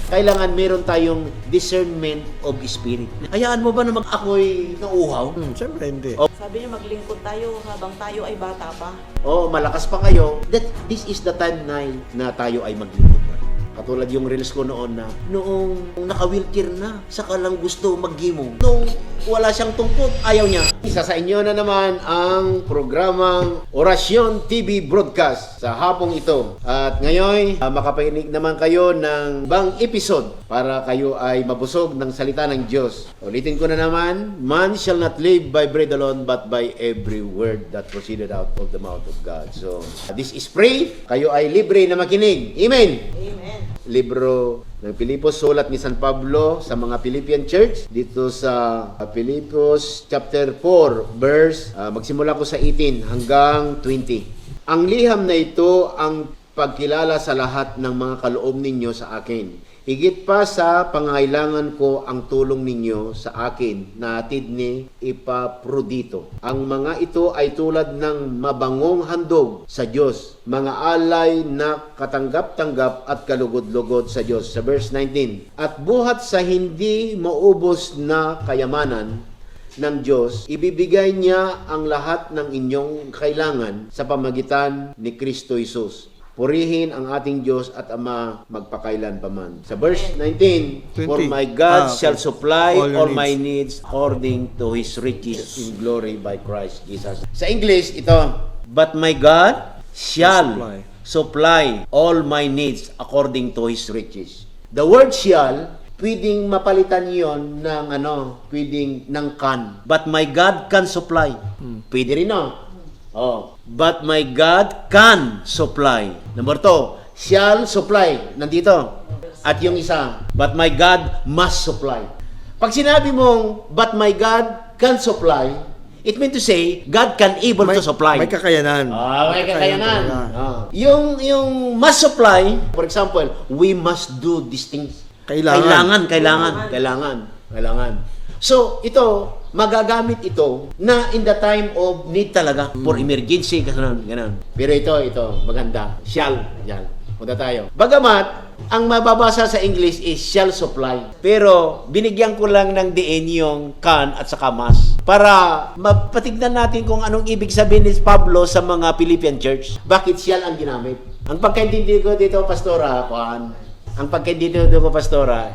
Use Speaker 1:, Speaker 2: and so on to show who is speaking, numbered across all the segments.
Speaker 1: kailangan meron tayong discernment of spirit. Hayaan mo ba na ako'y nauuhaw?
Speaker 2: Siyempre hindi.
Speaker 3: Sabi niya maglingkod tayo habang tayo ay bata pa.
Speaker 1: Malakas pa kayo. This is the time na tayo ay maglingkod. Katulad yung reels ko noon na noong naka-wheelchair na, saka lang gusto mag-gimo. Nung wala siyang tungkod, ayaw niya. Isa sa inyo na naman ang programang Orasyon TV Broadcast sa hapong ito. At ngayon, makapakinig naman kayo ng bang episode para kayo ay mabusog ng salita ng Diyos. Ulitin ko na naman, man shall not live by bread alone but by every word that proceeded out of the mouth of God. So, this is free. Kayo ay libre na makinig. Amen!
Speaker 3: Amen.
Speaker 1: Libro ng Pilipos, sulat ni San Pablo sa mga Philippian Church dito sa Pilipos chapter 4 verse magsimula ko sa 18 hanggang 20. Ang liham na ito ang pagkilala sa lahat ng mga kaloob ninyo sa akin. Higit pa sa pangailangan ko ang tulong ninyo sa akin na hatid ni Epaprodito. Ang mga ito ay tulad ng mabangong handog sa Diyos, mga alay na katanggap-tanggap at kalugod-lugod sa Diyos. Sa verse 19, at buhat sa hindi maubos na kayamanan ng Diyos, ibibigay niya ang lahat ng inyong kailangan sa pamagitan ni Kristo Jesus. Purihin ang ating Diyos at Ama magpakailan paman. Sa verse 19,
Speaker 2: 20.
Speaker 1: For my God shall supply all
Speaker 2: All your
Speaker 1: my needs according to His riches in glory by Christ Jesus. Sa English, ito, but my God shall supply all my needs according to His riches. The word shall, pwedeng mapalitan yon ng pwedeng ng can. But my God can supply. Pwede rin but my God can supply. Number 2, shall supply. Nandito. At yung isa, but my God must supply. Pag sinabi mong, but my God can supply, it means to say, God can able to supply.
Speaker 2: May kakayanan.
Speaker 1: May kakayanan. Yung must supply, for example, we must do these things. Kailangan. So, ito, magagamit ito na in the time of need talaga for emergency, ganun. Pero ito, maganda. Shall. Yan. Punta tayo. Bagamat, ang mababasa sa English is shall supply. Pero, binigyan ko lang ng diin yung can at saka must. Para mapatignan natin kung anong ibig sabihin ni Pablo sa mga Philippian church. Bakit shall ang ginamit? Ang pagkaintindi ko dito, Pastora,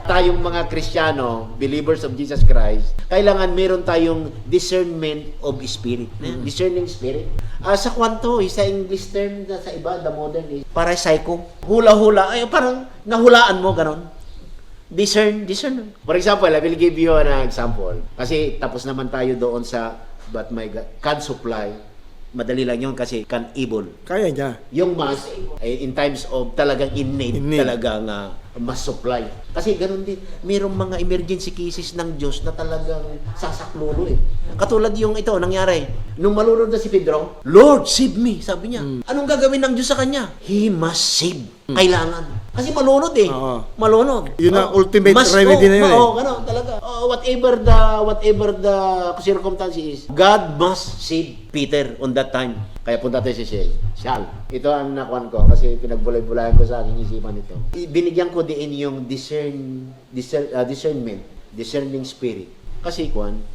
Speaker 1: tayong mga Kristiyano, believers of Jesus Christ, kailangan meron tayong discernment of spirit. Discerning spirit. Sa kwanto, sa English term, sa iba, the modern is parapsycho. Hula-hula. Ay, parang nahulaan mo, ganon. Discern. For example, I will give you an example. Kasi tapos naman tayo doon sa but my God can supply. Madali lang yun kasi can able.
Speaker 2: Kaya niya.
Speaker 1: Yung must, in times of talagang in need. Talagang must supply. Kasi ganun din, mayroong mga emergency cases ng Diyos na talagang sasaklulo Katulad yung ito, nangyari. Nung malunod na si Pedro, Lord, save me, sabi niya. Anong gagawin ng Diyos sa kanya? He must save. Kailangan. Kasi malunod Malunod.
Speaker 2: Yun ang ultimate remedy na yun
Speaker 1: Ganun, talaga. Whatever the circumstance is, God must save Peter on that time. Kaya punta tayo si Shall. Ito ang nakuhan ko kasi pinagbulay-bulayan ko sa aking isipan ito. Binigyan ko din yung discernment, discerning spirit. Kasi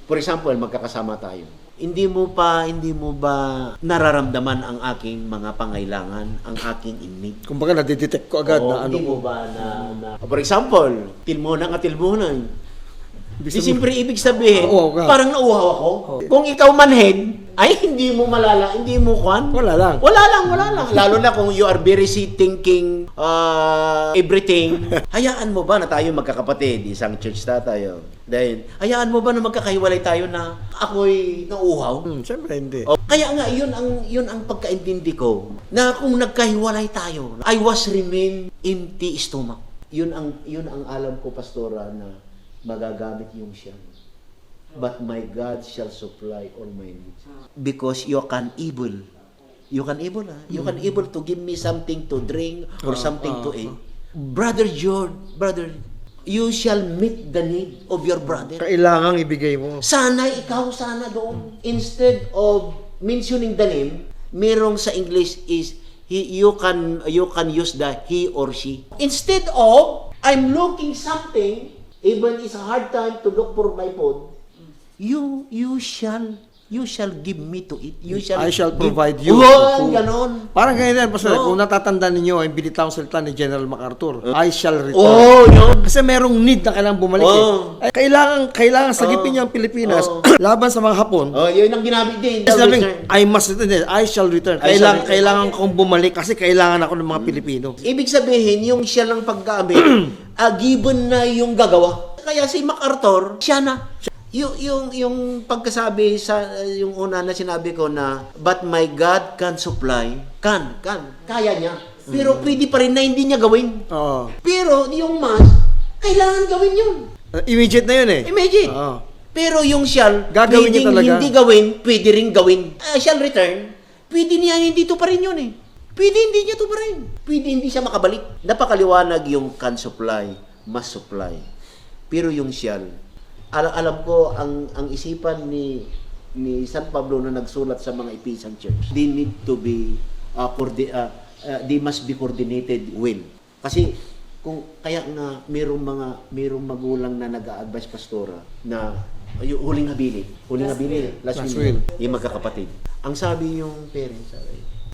Speaker 1: for example, magkakasama tayo. Hindi mo ba nararamdaman ang aking mga pangailangan, ang aking need?
Speaker 2: Kumbaga, nadidetect ko agad na ano
Speaker 1: hindi mo ba na for example, tilmonan. Siyempre, ibig sabihin, parang nauuhaw ako. Kung ikaw manhead, ay hindi mo kwan.
Speaker 2: Wala lang.
Speaker 1: Lalo na kung you are very thinking everything. Hayaan mo ba na tayo magkakapatid, isang church na tayo? Dahil, hayaan mo ba na magkakahiwalay tayo na ako'y nauuhaw?
Speaker 2: Siyempre hindi.
Speaker 1: Kaya nga, yun ang pagkaintindi ko, na kung nagkahiwalay tayo, I was remain empty stomach. Yun ang alam ko, Pastora, na magagamit yung siya. But my God shall supply all my needs. Because you can able to give me something to drink or something to eat. Brother George, you shall meet the need of your brother.
Speaker 2: Kailangang ibigay mo.
Speaker 1: Sana doon. Instead of mentioning the name, merong sa English is you can use the he or she. Instead of I'm looking something, even it's a hard time to look for my food, you shall give me to eat.
Speaker 2: I shall
Speaker 1: give-
Speaker 2: provide you
Speaker 1: Wow,
Speaker 2: food.
Speaker 1: ganon.
Speaker 2: Parang ganyan, Pastor.
Speaker 1: No.
Speaker 2: Kung natatandaan ninyo, yung binitawang salita ni General MacArthur, I shall return.
Speaker 1: Oh, yun.
Speaker 2: Kasi merong need na kailangang bumalik
Speaker 1: Oh.
Speaker 2: eh. Kailangan sagipin niyo ang Pilipinas laban sa mga Hapon.
Speaker 1: Oh, yun ang ginamit din.
Speaker 2: Sabi,
Speaker 1: Return.
Speaker 2: I must return. I shall return.
Speaker 1: I shall return.
Speaker 2: Kailangan kong bumalik kasi kailangan ako ng mga Pilipino.
Speaker 1: Ibig sabihin, yung siya lang paggamit, given na yung gagawa. Kaya si MacArthur, siya na. Yung pagkasabi sa yung una na sinabi ko na but my God can supply, kaya niya. Pero pwede pa rin na hindi niya gawin.
Speaker 2: Oo.
Speaker 1: Pero yung must, kailangan gawin yun.
Speaker 2: Immediate na yun eh.
Speaker 1: Imagine.
Speaker 2: Oo.
Speaker 1: Pero yung shall,
Speaker 2: Gagawin niya
Speaker 1: pwedeng
Speaker 2: talaga.
Speaker 1: hindi gawin, pwede rin gawin. Shall return, pwede niya hindi to pa rin yun eh. Pwede hindi niya to pa rin. Pwede hindi siya makabalik. Napakaliwanag yung can supply, must supply. Pero yung shall, alam ko ang isipan ni San Pablo na nagsulat sa mga Ephesian church, they need to be they must be coordinated well. Kasi kung kaya nga merong magulang na nag-a-advise pastora na yung huling habilin, last will, yung magkakapatid. Ang sabi yung parents,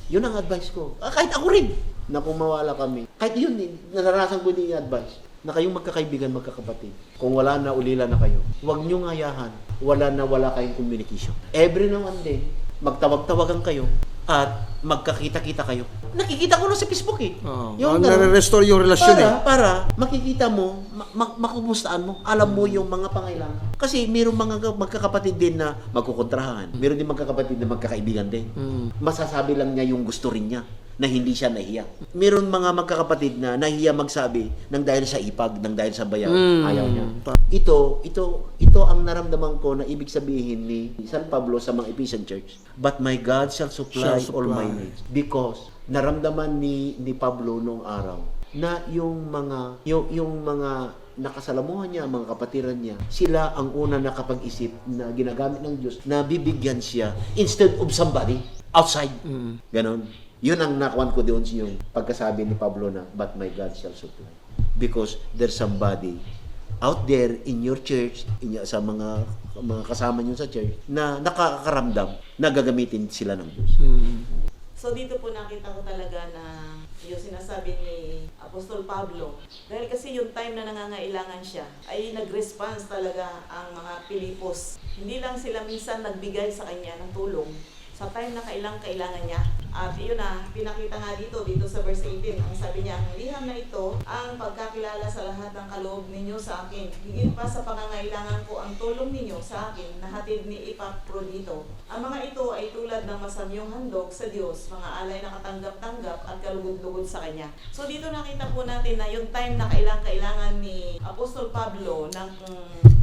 Speaker 1: yun ang advice ko. Kahit ako rin, na kung mawala kami. Kahit yun, naranasan ko din yung advice na kayong magkakaibigan, magkakapatid. Kung wala na, ulila na kayo. Huwag niyong hayahan. Wala kayong communication. Every now and then, magtawag-tawagan kayo at magkakita-kita kayo. Nakikita ko na sa Facebook eh.
Speaker 2: Oo.
Speaker 1: Yung
Speaker 2: Nare-restore yung relasyon eh.
Speaker 1: para makikita mo, makumustaan mo, alam mo yung mga pangailangan. Kasi mayroong mga magkakapatid din na magkukontrahan. Mayroon din magkakapatid na magkakaibigan din. Masasabi lang niya yung gusto rin niya na hindi siya nahiya. Mayroon mga magkakapatid na nahiya magsabi nang dahil sa ipag, nang dahil sa bayaw. Ayaw niya. Ito ang naramdaman ko na ibig sabihin ni San Pablo sa mga Ephesian church. But my God shall supply all my needs. Because naramdaman ni Pablo noong araw na yung mga nakasalamuhan niya, mga kapatiran niya, sila ang una nakapag-isip na ginagamit ng Diyos na bibigyan siya instead of somebody outside. Ganon. Yun ang nakuhan ko doon yung pagkasabi ni Pablo na, but my God shall supply. Because there's somebody out there in your church, sa mga kasama niyo sa church, na nakakaramdam na gagamitin sila ng Diyos.
Speaker 3: So dito po nakita ko talaga na yung sinasabi ni Apostol Pablo, dahil kasi yung time na nangangailangan siya, ay nag-response talaga ang mga Pilipos. Hindi lang sila minsan nagbigay sa kanya ng tulong sa time na kailangan niya. At yun na, pinakita nga dito sa verse 18, ang sabi niya, ang liham na ito, ang pagkakilala sa lahat ng kaloob ninyo sa akin. Higit pa sa pangangailangan ko ang tulong ninyo sa akin, na hatid ni Epaprodito. Ang mga ito ay tulad ng masamyong handog sa Diyos, mga alay na katanggap-tanggap at kalugod-lugod sa Kanya. So dito nakita po natin na yung time na kailangan ni Apostol Pablo ng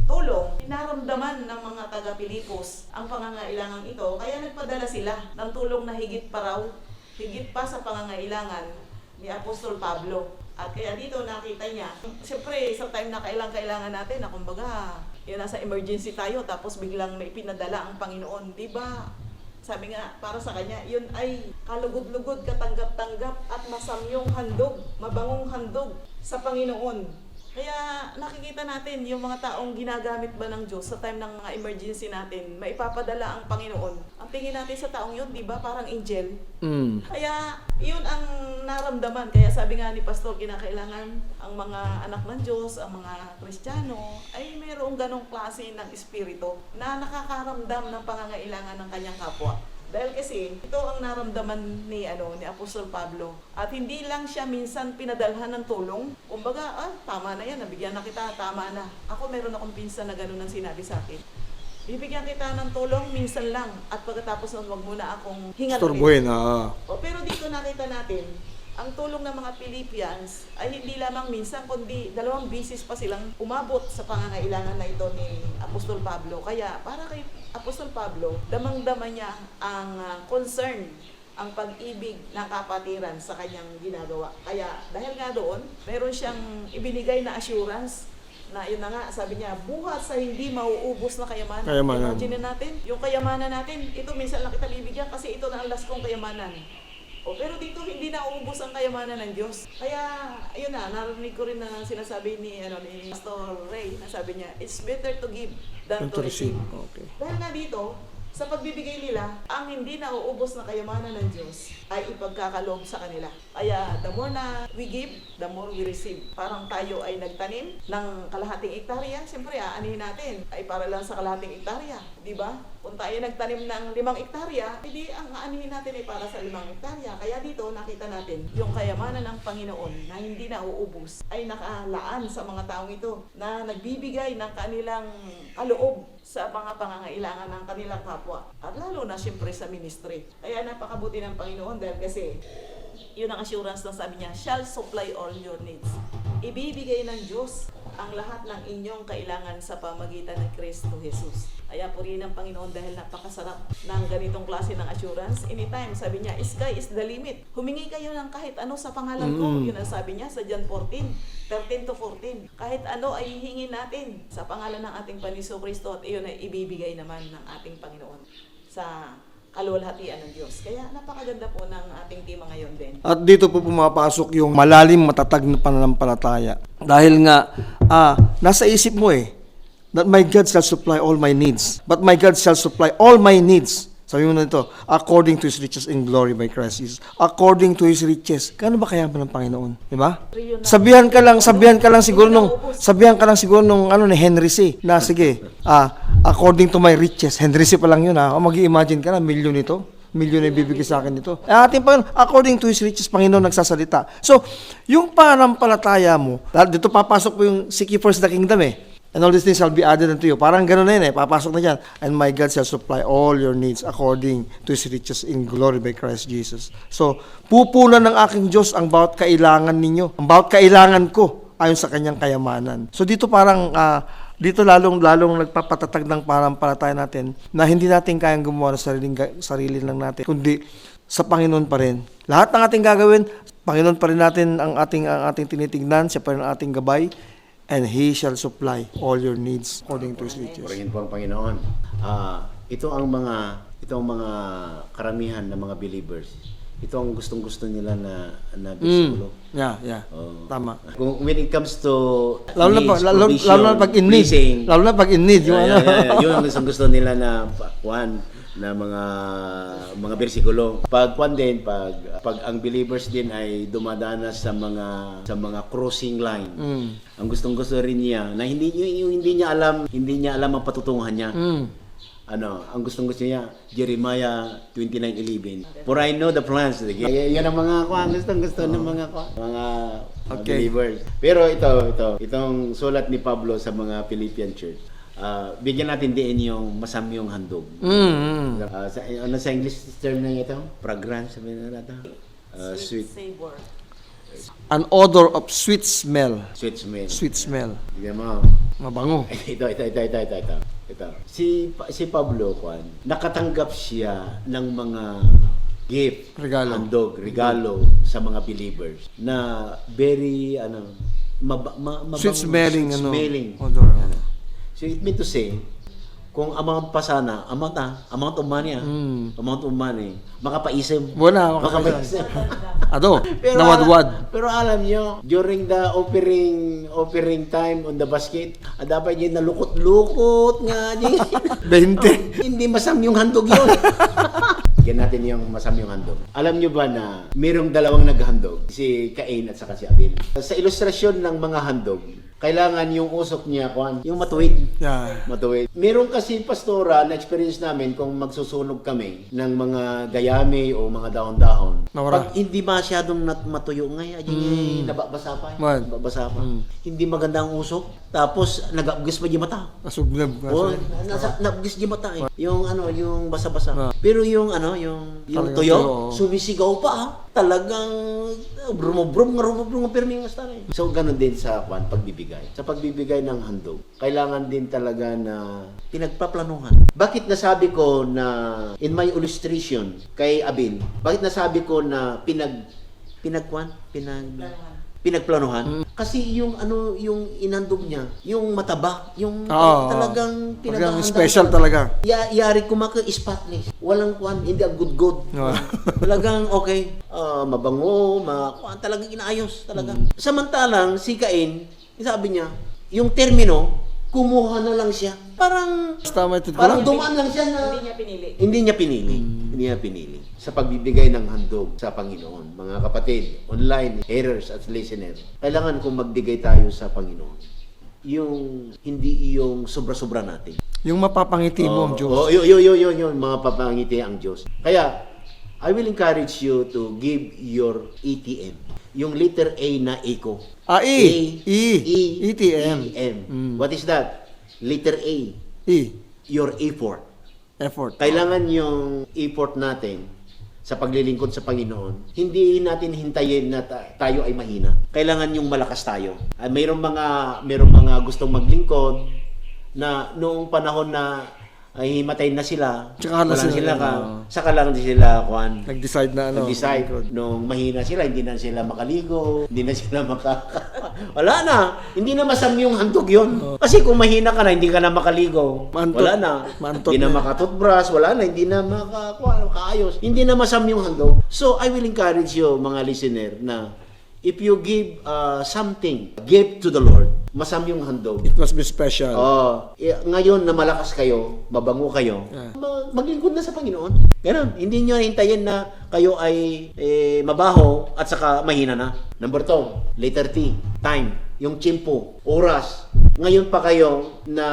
Speaker 3: tulong, pinaramdaman ng mga taga-Pilipos ang pangangailangan ito, kaya nagpadala sila ng tulong na higit pa sa pangangailangan ni Apostol Pablo. At kaya dito nakita niya, siyempre sa time na kailangan natin, na kumbaga, yun nasa emergency tayo, tapos biglang may pinadala ang Panginoon, di ba? Sabi nga, para sa kanya, yun ay kalugod-lugod, katanggap-tanggap at masamyong handog, mabangong handog sa Panginoon. Kaya nakikita natin yung mga taong ginagamit ba ng Diyos sa time ng mga emergency natin, maipapadala ang Panginoon. Ang tingin natin sa taong yun, di ba? Parang angel. Kaya yun ang naramdaman. Kaya sabi nga ni Pastor, kinakailangan ang mga anak ng Diyos, ang mga Kristiyano, ay mayroong ganong klase ng espiritu na nakakaramdam ng pangangailangan ng kanyang kapwa. Dahil kasi ito ang naramdaman ni Apostol Pablo. At hindi lang siya minsan pinadalhan ng tulong. Kumbaga, tama na yan, nabigyan na kita, tama na. Ako meron akong pinsan na gano'n ang sinabi sa akin. Bibigyan kita ng tulong minsan lang at pagkatapos nun, wag muna akong hingan.
Speaker 2: Storbohin,
Speaker 3: Pero dito nakita natin, ang tulong ng mga Philippians ay hindi lamang minsan, kundi 2 beses pa silang umabot sa pangangailangan na ito ni Apostol Pablo. Kaya para kay Apostol Pablo, damang-dama niya ang concern, ang pag-ibig ng kapatiran sa kanyang ginagawa. Kaya dahil nga doon, meron siyang ibinigay na assurance na yun na nga, sabi niya, buhat sa hindi mauubos na kayamanan. Imagine natin, yung kayamanan natin, ito minsan lang kita bibigyan kasi ito na ang last kong kayamanan. O, pero dito hindi na uubos ang kayamanan ng Diyos. Kaya, ayun na, narinig ko rin na sinasabi ni Pastor Ray, na sabi niya, it's better to give than to receive.
Speaker 2: Okay.
Speaker 3: Dahil nga dito, sa pagbibigay nila, ang hindi na uubos na kayamanan ng Diyos ay ipagkakaloob sa kanila. Kaya the more na we give, the more we receive. Parang tayo ay nagtanim ng kalahating hektarya, siyempre aanihin natin ay para lang sa kalahating hektarya, di ba? Kung tayo nagtanim ng 5 hektarya, hindi ang aanihin natin ay para sa 5 hektarya. Kaya dito nakita natin yung kayamanan ng Panginoon na hindi na uubos ay nakalaan sa mga taong ito na nagbibigay ng kanilang kaloob sa mga pangangailangan ng kanilang kapwa. At lalo na siyempre sa ministry. Kaya napakabuti ng Panginoon dahil kasi yun ang assurance na sabi niya, shall supply all your needs. Ibibigay ng Diyos ang lahat ng inyong kailangan sa pamagitan ng Kristo Jesus. Kaya purihin ng Panginoon dahil napakasarap ng ganitong klase ng assurance. Anytime, sabi niya, sky is the limit. Humingi kayo ng kahit ano sa pangalan ko. Yun ang sabi niya sa John 13 to 14. Kahit ano ay hihingin natin sa pangalan ng ating Panginoon Kristo at iyon ay ibibigay naman ng ating Panginoon sa kaluwalhatian ng Diyos. Kaya napakaganda po ng ating tema ngayon din.
Speaker 2: At dito po pumapasok yung malalim matatag na pananampalataya. Dahil nga, nasa isip mo that my God shall supply all my needs. But my God shall supply all my needs. Sabi mo na ito, according to His riches in glory by Christ Jesus. According to His riches. Kano ba kaya ng Panginoon? Di ba? Sabihan ka lang siguro nung ni Henry C. Na sige, according to my riches. Henry C pa lang yun Mag-i-imagine ka na, milyon ito. Milyon na ibibigay sa akin ito. Ating Panginoon, according to His riches, Panginoon nagsasalita. So, yung pananampalataya mo, dito papasok po yung seek ye first the kingdom and all these things shall be added unto you. Parang gano'n na yun papasok na dyan. And my God shall supply all your needs according to His riches in glory by Christ Jesus. So, pupunan ng aking Diyos ang bawat kailangan ninyo. Ang bawat kailangan ko ayon sa kanyang kayamanan. So, dito parang, dito lalong nagpapatatag ng parampalataya natin na hindi natin kayang gumawa ng sarili lang natin, kundi sa Panginoon pa rin. Lahat ng ating gagawin, Panginoon pa rin natin ang ating tinitingnan, siya pa rin ang ating gabay, and He shall supply all your needs according to His riches.
Speaker 1: Purihin po ang Panginoon. Ito ang mga karamihan ng mga believers. Ito ang gustong-gusto nila na bersikulo.
Speaker 2: Yeah. Tama.
Speaker 1: Kung when it comes to
Speaker 2: Lalo na pag in need.
Speaker 1: pleasing,
Speaker 2: Lalo na pag in need.
Speaker 1: yun ang gusto nila na mga bersikulo. Pag ang believers din ay dumadanas sa mga crossing line. Ang gustong-gusto rin niya na hindi niya alam ang patutunguhan niya. Ang gustong-gusto niya, Jeremiah 29:11. For I know the plans. Yan ang mga gustong-gusto ng mga believers. Pero itong sulat ni Pablo sa mga Philippian church. Bigyan natin din yung masamyong handog. Sa English term na ito? Fragrance, sabihin na natin. Sweet.
Speaker 3: Savor.
Speaker 2: An odor of sweet smell.
Speaker 1: Sweet smell.
Speaker 2: Sweet smell.
Speaker 1: Bigyan mo.
Speaker 2: Mabango.
Speaker 1: Ito. Si Pablo, nakatanggap siya ng mga gift, handog, regalo sa mga believers na very mababang,
Speaker 2: sweet smelling
Speaker 1: odor. So it meant to say, kung amount of money, makapaisim.
Speaker 2: Wala,
Speaker 1: makapaisim.
Speaker 2: Nawadwad.
Speaker 1: Pero alam nyo, during the offering time on the basket, dapat yun nalukot-lukot nga.
Speaker 2: 20.
Speaker 1: Hindi masam yung handog yun. Bigyan natin yung masam yung handog. Alam nyo ba na mayroong dalawang naghandog? Si Cain at saka si Abel. Sa ilustrasyon ng mga handog, kailangan yung usok niya, yung matuwid.
Speaker 2: Yeah.
Speaker 1: Matuwid. Meron kasi pastora na experience namin kung magsusunog kami ng mga gayami o mga dahon-dahon. Pag hindi masyadong matuyo nababasa pa. Hindi maganda ang usok. Tapos nag-abgis pa yung mata.
Speaker 2: Nasublab.
Speaker 1: Nabgis yung mata yung basa-basa. Pero yung tuyo, sumisigaw pa Talagang brum pirmi ng stare. So ganun din sa pagbibigay. Sa pagbibigay ng handog, kailangan din talaga na pinagpaplanuhan. Bakit nasabi ko na in my illustration kay Abin, bakit nasabi ko na pinagplanuhan. Kasi yung yung inandog niya, yung mataba, yung
Speaker 2: Oo.
Speaker 1: talagang
Speaker 2: Talagang
Speaker 1: pinaghahanda.
Speaker 2: special talaga.
Speaker 1: Yari spotless. Walang kuan, hindi good.
Speaker 2: Oo.
Speaker 1: Talagang okay, mabango, talagang inaayos talaga. Samantalang si Cain, sabi niya, yung termino, kumuha na lang siya. Parang dumaan lang siya na
Speaker 3: Hindi niya pinili.
Speaker 1: hindi niya pinili sa pagbibigay ng handog sa Panginoon. Mga kapatid, online, hearers at listeners, kailangan kung magbigay tayo sa Panginoon. Hindi yung sobra-sobra natin.
Speaker 2: Yung mapapangiti mo ang Diyos.
Speaker 1: Yun, mga papangiti ang Diyos. Kaya, I will encourage you to give your ATM. Yung letter A na eco.
Speaker 2: ETM.
Speaker 1: What is that? Letter A. Your effort.
Speaker 2: Effort.
Speaker 1: Kailangan yung effort natin sa paglilingkod sa Panginoon, hindi natin hintayin na tayo ay mahina. Kailangan yung malakas tayo. Mayroong mga gustong maglingkod na noong panahon na ay himatayin na sila.
Speaker 2: Tsaka na sila,
Speaker 1: saka lang sila
Speaker 2: nag-decide na
Speaker 1: nag-decide nung mahina sila, hindi na sila makaligo, hindi na sila wala na. Hindi na masam yung handog yun. Kasi kung mahina ka na, hindi ka na makaligo. Wala na. Hindi na makatutbrush, wala na, hindi na makaayos. Hindi na masam yung handog. So, I will encourage you, mga listener, na if you give something, give to the Lord, masam yung handog.
Speaker 2: It must be special.
Speaker 1: Ngayon na malakas kayo, mabango kayo, maglingkod na sa Panginoon. Ganon. Hindi nyo hintayin na kayo ay mabaho at saka mahina na. Number 2, letter T, time. Yung tiyempo, oras. Ngayon pa kayo na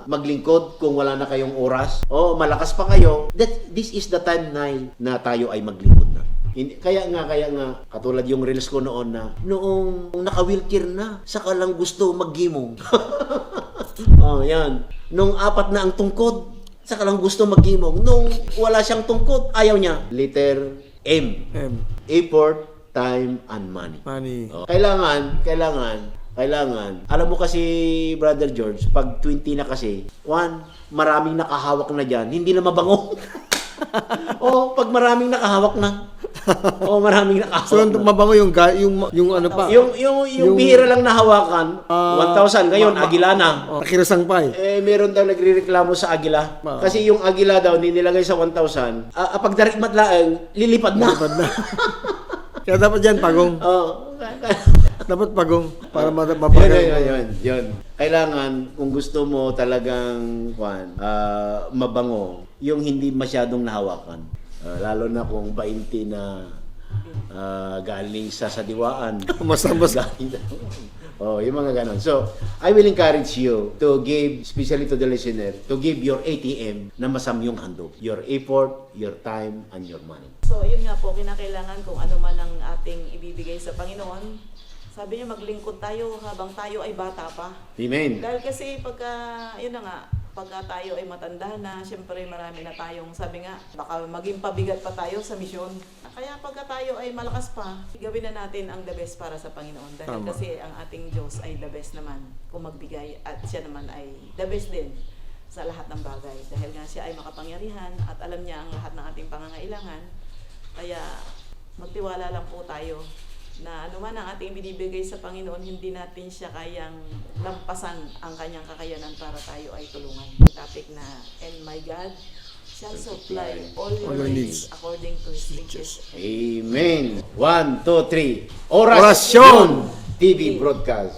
Speaker 1: maglingkod kung wala na kayong oras. Malakas pa kayo. This is the time na tayo ay maglingkod na. Kaya nga, katulad yung reels ko noon na, noong naka-wheelchair na, saka lang gusto mag-gimong. Yan. Nung 4 na ang tungkod, saka lang gusto mag-gimong. Nung wala siyang tungkod, ayaw niya. Letter M. Effort, time, and money. Kailangan. Alam mo kasi, Brother George, pag 20 na kasi, maraming nakahawak na dyan, hindi na mabango. Pag maraming nakahawak na. Maraming nakahawak.
Speaker 2: So, mabango yung ano pa.
Speaker 1: Yung bihira lang nahawakan, 1,000. Ngayon, agila na.
Speaker 2: Nakirasang pa
Speaker 1: Meron daw nagrereklamo sa agila. Kasi yung agila daw, nilagay sa 1,000. Pag darikmat laang, lilipad na.
Speaker 2: Kaya dapat yan, pagong. Dapat pagong para
Speaker 1: mabagal. Yun. Kailangan, kung gusto mo talagang mabango, yung hindi masyadong nahawakan. Lalo na kung 20 na galing sa sadiwaan.
Speaker 2: Mas.
Speaker 1: Yung mga ganon. So, I will encourage you to give, especially to the listener, to give your ATM na masam yung handog. Your effort, your time, and your money.
Speaker 3: So, yun nga po, kinakailangan kung ano man ang ating ibibigay sa Panginoon. Sabi niya, maglingkod tayo habang tayo ay bata pa.
Speaker 1: Amen.
Speaker 3: Dahil kasi pagka tayo ay matanda na, syempre marami na tayong, sabi nga, baka maging pabigat pa tayo sa misyon. Kaya pagka tayo ay malakas pa, gawin na natin ang the best para sa Panginoon. Dahil kasi ang ating Diyos ay the best naman kung magbigay at siya naman ay the best din sa lahat ng bagay. Dahil nga siya ay makapangyarihan at alam niya ang lahat ng ating pangangailangan. Kaya magtiwala lang po tayo na ano man ang ating binibigay sa Panginoon, hindi natin siya kayang lampasan ang kanyang kakayanan para tayo ay tulungan. Yung topic na, and my God shall supply all your needs according to His riches.
Speaker 1: Amen. 1, 2, 3. Orasyon
Speaker 2: Orasyon
Speaker 1: TV broadcast.